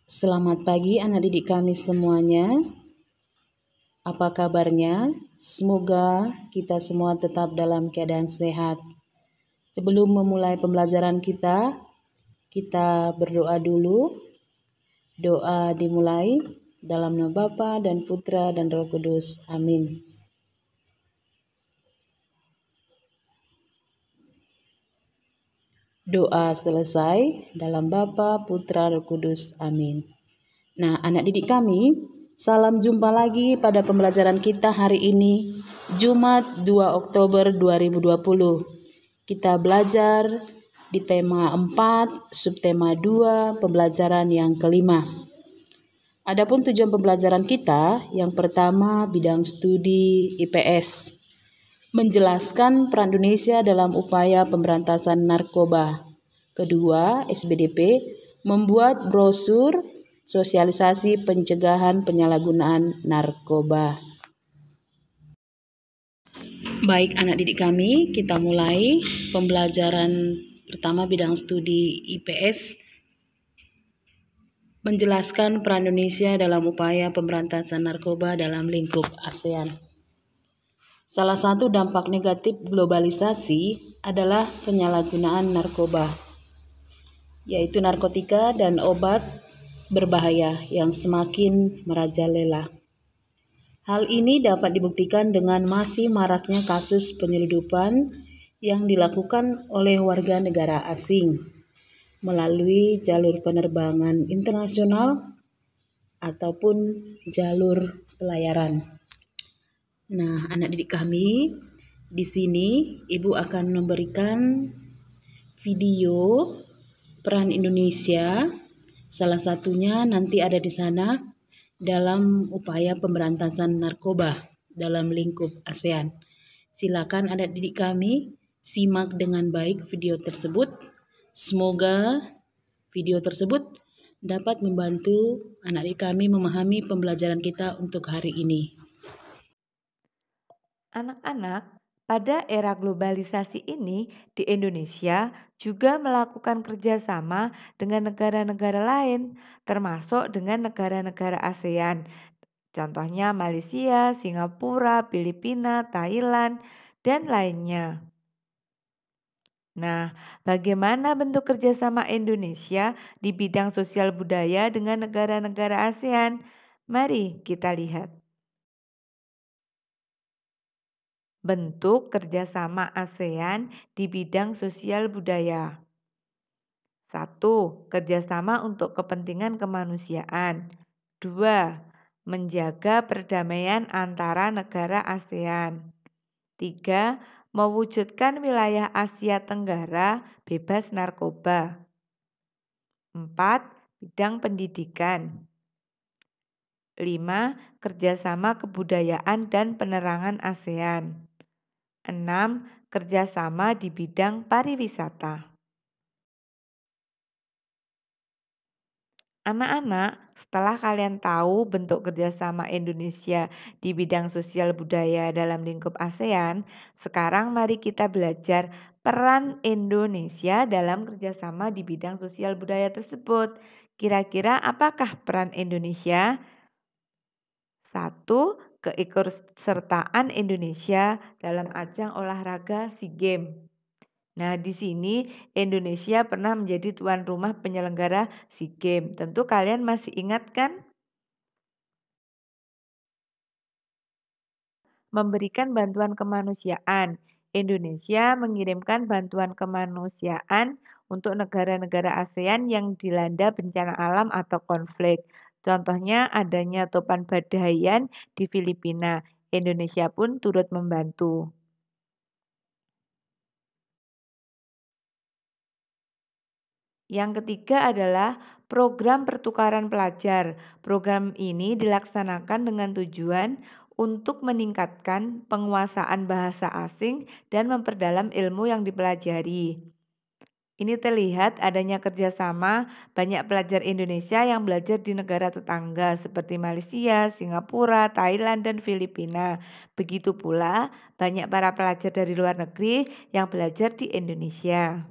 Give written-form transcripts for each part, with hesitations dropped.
Selamat pagi anak didik kami semuanya. Apa kabarnya? Semoga kita semua tetap dalam keadaan sehat. Sebelum memulai pembelajaran kita berdoa dulu. Doa dimulai dalam nama Bapa dan Putra dan Roh Kudus. Amin. Doa selesai dalam Bapa, Putra, Roh Kudus. Amin. Nah, anak didik kami, salam jumpa lagi pada pembelajaran kita hari ini, Jumat 2 Oktober 2020. Kita belajar di tema 4, subtema 2, pembelajaran yang kelima. Adapun tujuan pembelajaran kita, yang pertama bidang studi IPS. Menjelaskan peran Indonesia dalam upaya pemberantasan narkoba. Kedua, SBDP membuat brosur sosialisasi pencegahan penyalahgunaan narkoba. Baik anak didik kami, kita mulai pembelajaran pertama bidang studi IPS. Menjelaskan peran Indonesia dalam upaya pemberantasan narkoba dalam lingkup ASEAN. Salah satu dampak negatif globalisasi adalah penyalahgunaan narkoba, yaitu narkotika dan obat berbahaya yang semakin merajalela. Hal ini dapat dibuktikan dengan masih maraknya kasus penyeludupan yang dilakukan oleh warga negara asing melalui jalur penerbangan internasional ataupun jalur pelayaran. Nah, anak didik kami, di sini Ibu akan memberikan video peran Indonesia. Salah satunya nanti ada di sana dalam upaya pemberantasan narkoba dalam lingkup ASEAN. Silakan anak didik kami simak dengan baik video tersebut. Semoga video tersebut dapat membantu anak didik kami memahami pembelajaran kita untuk hari ini. Anak-anak, pada era globalisasi ini di Indonesia juga melakukan kerjasama dengan negara-negara lain, termasuk dengan negara-negara ASEAN. Contohnya Malaysia, Singapura, Filipina, Thailand, dan lainnya. Nah, bagaimana bentuk kerjasama Indonesia di bidang sosial budaya dengan negara-negara ASEAN? Mari kita lihat. Bentuk kerjasama ASEAN di bidang sosial budaya. 1. Kerjasama untuk kepentingan kemanusiaan. 2. Menjaga perdamaian antara negara ASEAN. 3. Mewujudkan wilayah Asia Tenggara bebas narkoba. 4. Bidang pendidikan. 5. Kerjasama kebudayaan dan penerangan ASEAN. 6. Kerjasama di bidang pariwisata. Anak-anak, setelah kalian tahu bentuk kerjasama Indonesia di bidang sosial budaya dalam lingkup ASEAN, sekarang mari kita belajar peran Indonesia dalam kerjasama di bidang sosial budaya tersebut. Kira-kira apakah peran Indonesia? 1. Keikutsertaan Indonesia dalam ajang olahraga SEA Games. Nah, di sini Indonesia pernah menjadi tuan rumah penyelenggara SEA Games. Tentu kalian masih ingat kan? Memberikan bantuan kemanusiaan. Indonesia mengirimkan bantuan kemanusiaan untuk negara-negara ASEAN yang dilanda bencana alam atau konflik. Contohnya adanya topan Badayan di Filipina. Indonesia pun turut membantu. Yang ketiga adalah program pertukaran pelajar. Program ini dilaksanakan dengan tujuan untuk meningkatkan penguasaan bahasa asing dan memperdalam ilmu yang dipelajari. Ini terlihat adanya kerjasama banyak pelajar Indonesia yang belajar di negara tetangga seperti Malaysia, Singapura, Thailand, dan Filipina. Begitu pula banyak para pelajar dari luar negeri yang belajar di Indonesia.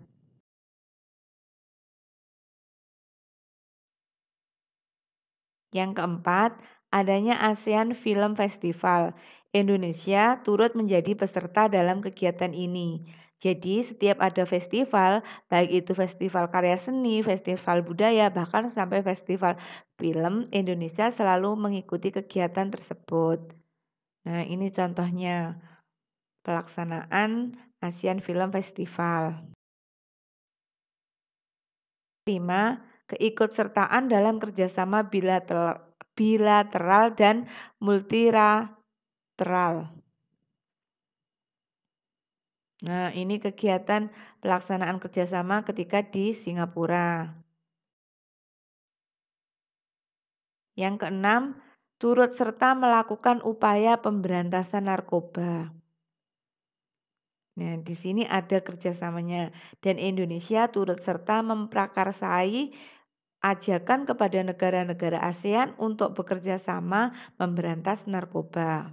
Yang keempat, adanya ASEAN Film Festival. Indonesia turut menjadi peserta dalam kegiatan ini. Jadi setiap ada festival, baik itu festival karya seni, festival budaya, bahkan sampai festival film, Indonesia selalu mengikuti kegiatan tersebut. Nah, ini contohnya pelaksanaan ASEAN Film Festival. 5. Keikutsertaan dalam kerjasama bilateral dan multilateral. Nah, ini kegiatan pelaksanaan kerjasama ketika di Singapura. Yang keenam, turut serta melakukan upaya pemberantasan narkoba. Nah, di sini ada kerjasamanya. Dan Indonesia turut serta memprakarsai ajakan kepada negara-negara ASEAN untuk bekerja sama memberantas narkoba.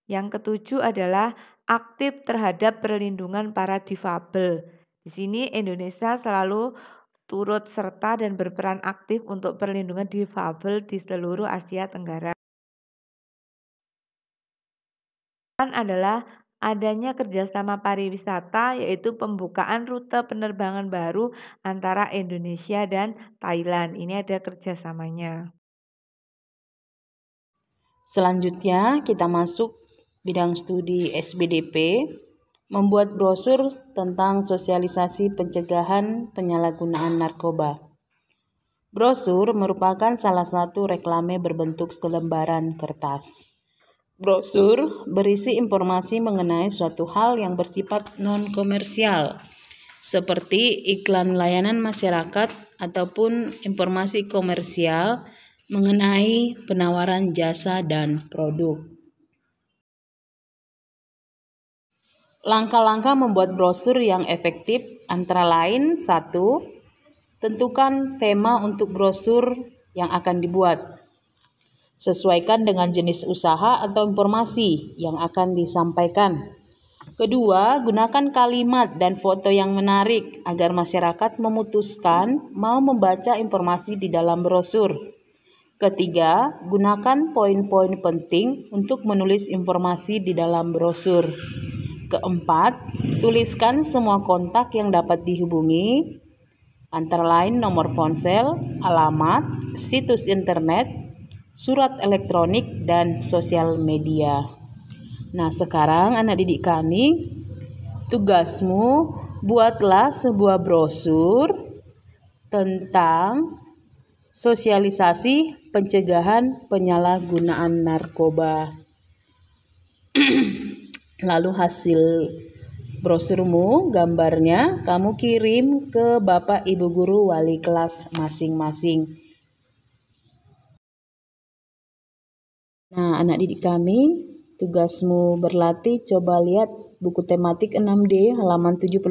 Yang ketujuh adalah aktif terhadap perlindungan para difabel. Di sini Indonesia selalu turut serta dan berperan aktif untuk perlindungan difabel di seluruh Asia Tenggara. Adalah adanya kerjasama pariwisata, yaitu pembukaan rute penerbangan baru antara Indonesia dan Thailand. Ini ada kerjasamanya. Selanjutnya kita masuk bidang studi SBDP, membuat brosur tentang sosialisasi pencegahan penyalahgunaan narkoba. Brosur merupakan salah satu reklame berbentuk selembaran kertas. Brosur berisi informasi mengenai suatu hal yang bersifat non-komersial, seperti iklan layanan masyarakat ataupun informasi komersial mengenai penawaran jasa dan produk. Langkah-langkah membuat brosur yang efektif antara lain: 1. Tentukan tema untuk brosur yang akan dibuat. Sesuaikan dengan jenis usaha atau informasi yang akan disampaikan. Kedua, gunakan kalimat dan foto yang menarik agar masyarakat memutuskan mau membaca informasi di dalam brosur. Ketiga, gunakan poin-poin penting untuk menulis informasi di dalam brosur. Keempat, tuliskan semua kontak yang dapat dihubungi, antara lain nomor ponsel, alamat, situs internet, surat elektronik, dan sosial media. Nah, sekarang anak didik kami, tugasmu buatlah sebuah brosur tentang sosialisasi pencegahan penyalahgunaan narkoba. Lalu hasil brosurmu, gambarnya kamu kirim ke Bapak Ibu Guru wali kelas masing-masing. Nah, anak didik kami, tugasmu berlatih, coba lihat buku tematik 6D halaman 71.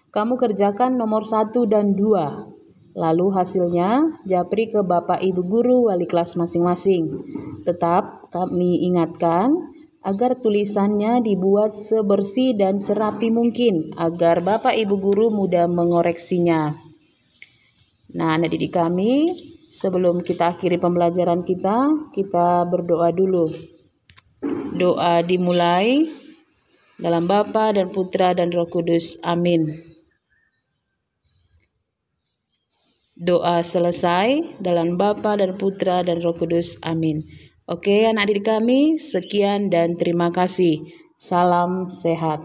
Kamu kerjakan nomor 1 dan 2. Lalu hasilnya japri ke Bapak Ibu Guru wali kelas masing-masing. Tetap kami ingatkan agar tulisannya dibuat sebersih dan serapi mungkin agar Bapak Ibu Guru mudah mengoreksinya. Nah, anak didik kami, sebelum kita akhiri pembelajaran kita berdoa dulu. Doa dimulai dalam Bapa dan Putra dan Roh Kudus. Amin. Doa selesai dalam Bapa dan Putra dan Roh Kudus. Amin. Oke, anak didik kami, sekian dan terima kasih. Salam sehat.